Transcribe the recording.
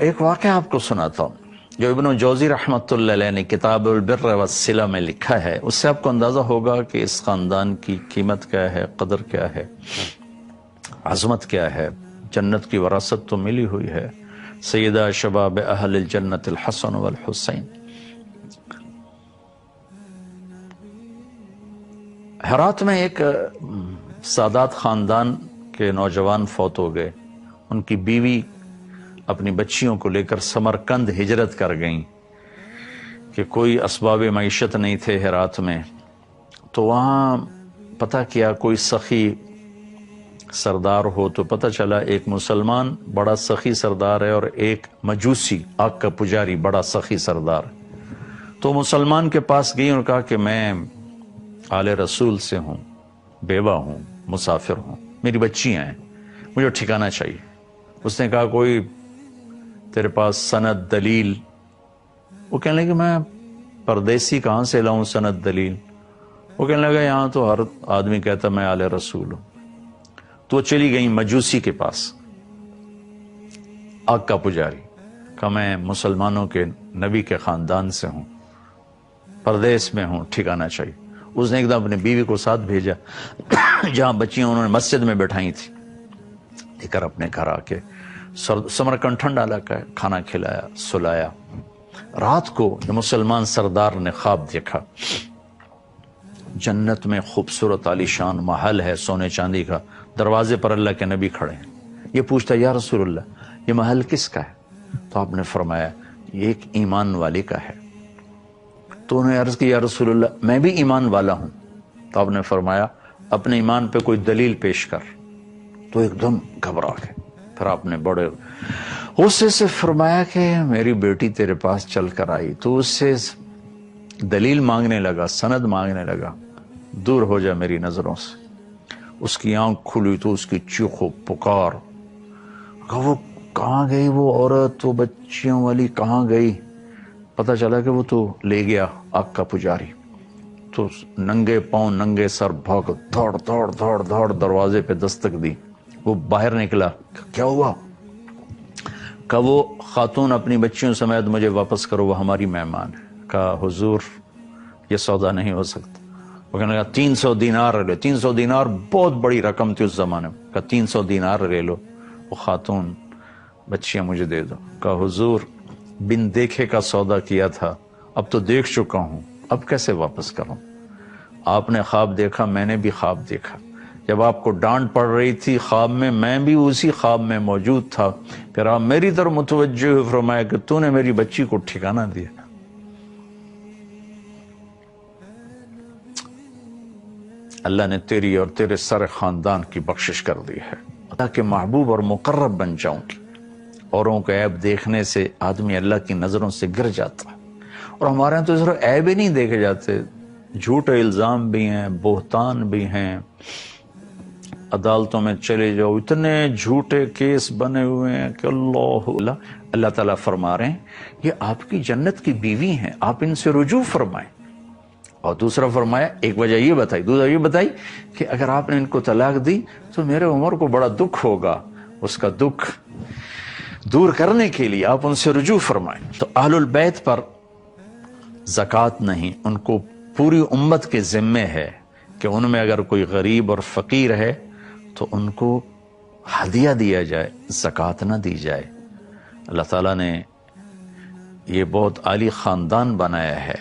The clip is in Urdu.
ایک واقعہ آپ کو سناتا ہوں جو ابن جوزی رحمۃ اللہ علیہ نے کتاب البر والصلہ میں لکھا ہے. اس سے آپ کو اندازہ ہوگا کہ اس خاندان کی قیمت کیا ہے، قدر کیا ہے، عظمت کیا ہے. جنت کی وراثت تو ملی ہوئی ہے. سیدہ شباب اہل الجنت الحسن والحسین. ہرات میں ایک سادات خاندان کے نوجوان فوت ہو گئے. ان کی بیوی اپنی بچیوں کو لے کر سمرقند ہجرت کر گئیں کہ کوئی اسباب معیشت نہیں تھے ہرات میں. تو وہاں پتہ کیا کوئی سخی سردار ہو، تو پتہ چلا ایک مسلمان بڑا سخی سردار ہے اور ایک مجوسی آگ کا پجاری بڑا سخی سردار. تو مسلمان کے پاس گئی اور کہا کہ میں آل رسول سے ہوں، بیوہ ہوں، مسافر ہوں، میری بچیاں ہیں، مجھے ٹھکانہ چاہیے. اس نے کہا کوئی تیرے پاس سند دلیل؟ وہ کہنے لگے میں پردیسی کہاں سے لاؤں سند دلیل؟ وہ کہنے لگا یہاں تو ہر آدمی کہتا میں آل رسول ہوں. تو وہ چلی گئی مجوسی کے پاس، آگ کا پجاری. کہا میں مسلمانوں کے نبی کے خاندان سے ہوں، پردیس میں ہوں، ٹھکانہ چاہیے. اس نے ایک دم اپنی بیوی کو ساتھ بھیجا جہاں بچیاں انہوں نے مسجد میں بٹھائی تھی، لے کر اپنے گھر آ کے سمرقند ٹھنڈا علاقہ ہے، کھانا کھلایا، سلایا. رات کو مسلمان سردار نے خواب دیکھا جنت میں خوبصورت عالیشان محل ہے سونے چاندی کا، دروازے پر اللہ کے نبی کھڑے ہیں. یہ پوچھتا یا رسول اللہ یہ محل کس کا ہے؟ تو آپ نے فرمایا یہ ایک ایمان والے کا ہے. تو انہوں نے عرض کی یا رسول اللہ میں بھی ایمان والا ہوں. تو آپ نے فرمایا اپنے ایمان پہ کوئی دلیل پیش کر. تو ایک دم گھبرا گئے. پھر آپ نے بڑے غصے سے فرمایا کہ میری بیٹی تیرے پاس چل کر آئی، تو اس سے دلیل مانگنے لگا، سند مانگنے لگا، دور ہو جا میری نظروں سے. اس کی آنکھ کھلی تو اس کی چیخ و پکار. وہ کہاں گئی وہ عورت، وہ بچیوں والی کہاں گئی؟ پتہ چلا کہ وہ تو لے گیا آگ کا پجاری. تو ننگے پاؤں ننگے سر بھاگ دوڑ دوڑ دوڑ دوڑ دروازے پہ دستک دی. وہ باہر نکلا، کیا ہوا؟ کہا وہ خاتون اپنی بچیوں سمیت مجھے واپس کرو، وہ ہماری مہمان ہے. کہا حضور یہ سودا نہیں ہو سکتا. وہ کہنے لگا 300 دینار لے. 300 دینار بہت بڑی رقم تھی اس زمانے میں. کہا 300 دینار لے لو، وہ خاتون بچیاں مجھے دے دو. کہا حضور بن دیکھے کا سودا کیا تھا، اب تو دیکھ چکا ہوں، اب کیسے واپس کروں؟ آپ نے خواب دیکھا، میں نے بھی خواب دیکھا. جب آپ کو ڈانٹ پڑ رہی تھی خواب میں بھی اسی خواب میں موجود تھا. پھر آپ میری طرف متوجہ ہوئے، فرمایا کہ تو نے میری بچی کو ٹھکانہ دیا. اللہ نے تیری اور تیرے سارے خاندان کی بخشش کر دی ہے. اللہ کے محبوب اور مقرب بن جاؤں گی. اوروں کا عیب دیکھنے سے آدمی اللہ کی نظروں سے گر جاتا ہے. اور ہمارے یہاں تو صرف عیب ہی نہیں دیکھے جاتے، جھوٹے الزام بھی ہیں، بہتان بھی ہیں. عدالتوں میں چلے جاؤ اتنے جھوٹے کیس بنے ہوئے ہیں کہ اللہ تعالیٰ فرما رہے ہیں یہ آپ کی جنت کی بیوی ہیں، آپ ان سے رجوع فرمائیں. اور دوسرا فرمایا ایک وجہ یہ بتائی، دوسرا یہ بتائی کہ اگر آپ نے ان کو طلاق دی تو میرے عمر کو بڑا دکھ ہوگا، اس کا دکھ دور کرنے کے لیے آپ ان سے رجوع فرمائیں. تو اہل البیت پر زکوٰۃ نہیں، ان کو پوری امت کے ذمے ہے کہ ان میں اگر کوئی غریب اور فقیر ہے تو ان کو ہدیہ دیا جائے، زکوٰۃ نہ دی جائے. اللہ تعالیٰ نے یہ بہت عالی خاندان بنایا ہے.